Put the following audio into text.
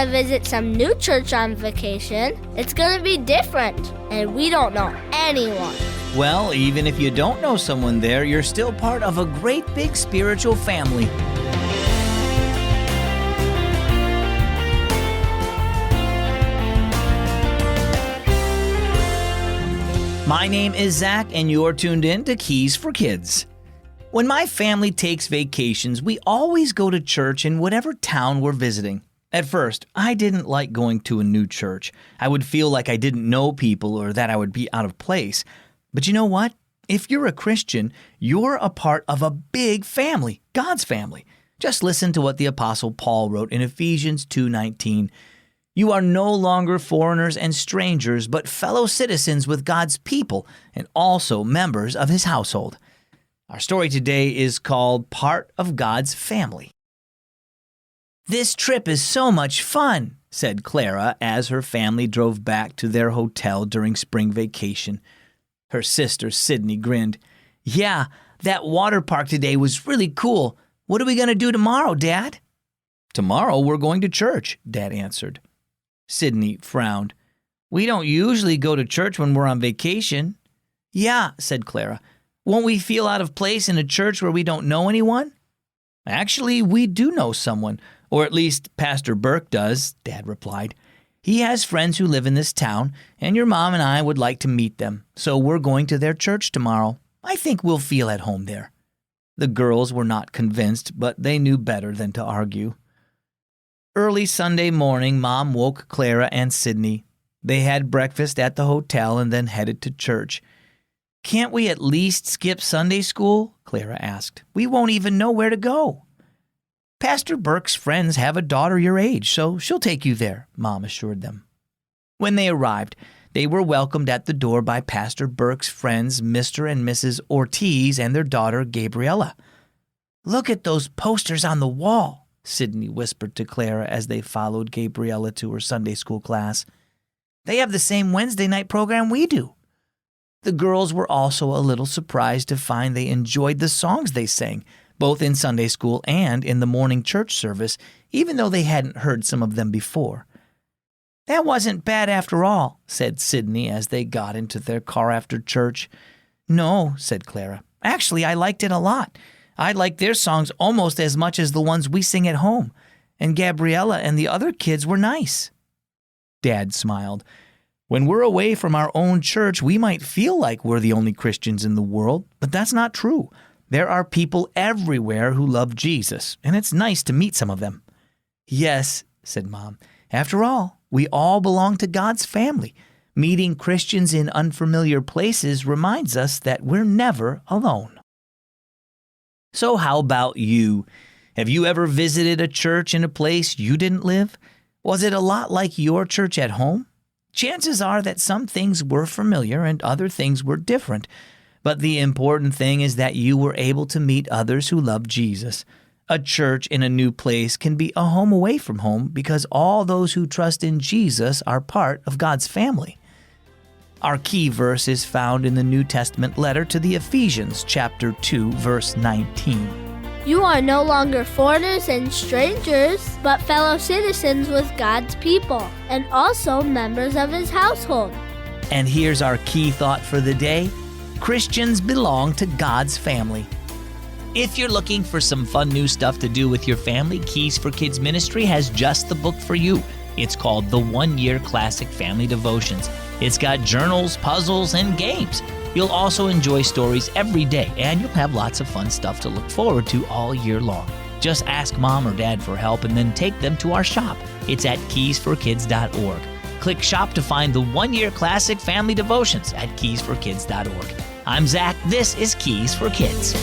going to visit some new church on vacation. It's going to be different, and we don't know anyone. Well, even if you don't know someone there, you're still part of a great big spiritual family. My name is Zach, and you're tuned in to Keys for Kids. When my family takes vacations, we always go to church in whatever town we're visiting. At first, I didn't like going to a new church. I would feel like I didn't know people or that I would be out of place. But you know what? If you're a Christian, you're a part of a big family, God's family. Just listen to what the Apostle Paul wrote in Ephesians 2:19. You are no longer foreigners and strangers, but fellow citizens with God's people and also members of His household. Our story today is called Part of God's Family. This trip is so much fun, said Clara as her family drove back to their hotel during spring vacation. Her sister Sydney grinned. Yeah, that water park today was really cool. What are we going to do tomorrow, Dad? Tomorrow we're going to church, Dad answered. Sydney frowned. We don't usually go to church when we're on vacation. Yeah, said Clara. Won't we feel out of place in a church where we don't know anyone? Actually, we do know someone, or at least Pastor Burke does, Dad replied. He has friends who live in this town, and your mom and I would like to meet them, so we're going to their church tomorrow. I think we'll feel at home there. The girls were not convinced, but they knew better than to argue. Early Sunday morning, Mom woke Clara and Sydney. They had breakfast at the hotel and then headed to church. Can't we at least skip Sunday school? Clara asked. We won't even know where to go. Pastor Burke's friends have a daughter your age, so she'll take you there, Mom assured them. When they arrived, they were welcomed at the door by Pastor Burke's friends, Mr. and Mrs. Ortiz, and their daughter, Gabriella. Look at those posters on the wall, Sydney whispered to Clara as they followed Gabriella to her Sunday school class. They have the same Wednesday night program we do. The girls were also a little surprised to find they enjoyed the songs they sang, both in Sunday school and in the morning church service, even though they hadn't heard some of them before. That wasn't bad after all, said Sydney as they got into their car after church. No, said Clara. Actually, I liked it a lot. I liked their songs almost as much as the ones we sing at home, and Gabriella and the other kids were nice. Dad smiled. When we're away from our own church, we might feel like we're the only Christians in the world, but that's not true. There are people everywhere who love Jesus, and it's nice to meet some of them. Yes, said Mom. After all, we all belong to God's family. Meeting Christians in unfamiliar places reminds us that we're never alone. So how about you? Have you ever visited a church in a place you didn't live? Was it a lot like your church at home? Chances are that some things were familiar and other things were different. But the important thing is that you were able to meet others who love Jesus. A church in a new place can be a home away from home because all those who trust in Jesus are part of God's family. Our key verse is found in the New Testament letter to the Ephesians, chapter 2, verse 19. You are no longer foreigners and strangers, but fellow citizens with God's people, and also members of His household. And here's our key thought for the day. Christians belong to God's family. If you're looking for some fun new stuff to do with your family, Keys for Kids Ministry has just the book for you. It's called the 1-Year Classic Family Devotions. It's got journals, puzzles, and games. You'll also enjoy stories every day, and you'll have lots of fun stuff to look forward to all year long. Just ask Mom or Dad for help and then take them to our shop. It's at keysforkids.org. Click Shop to find the 1-Year Classic Family Devotions at keysforkids.org. I'm Zach. This is Keys for Kids.